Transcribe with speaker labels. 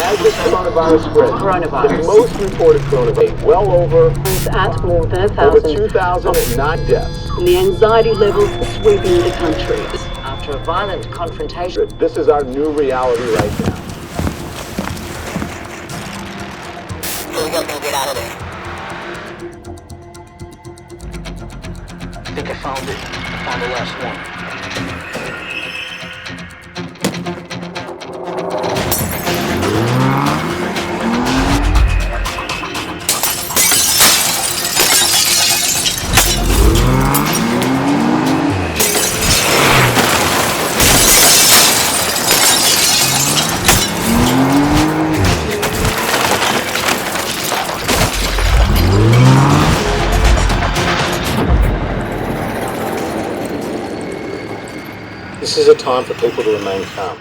Speaker 1: As this coronavirus spreads, the most reported coronavirus, well over
Speaker 2: and more than
Speaker 1: 2,009 deaths.
Speaker 2: And the anxiety levels sweeping the country. After a violent confrontation.
Speaker 1: This is our new reality right now.
Speaker 3: We got to get out of there. I think I found it. I found the last one.
Speaker 1: This is a time for people to remain calm.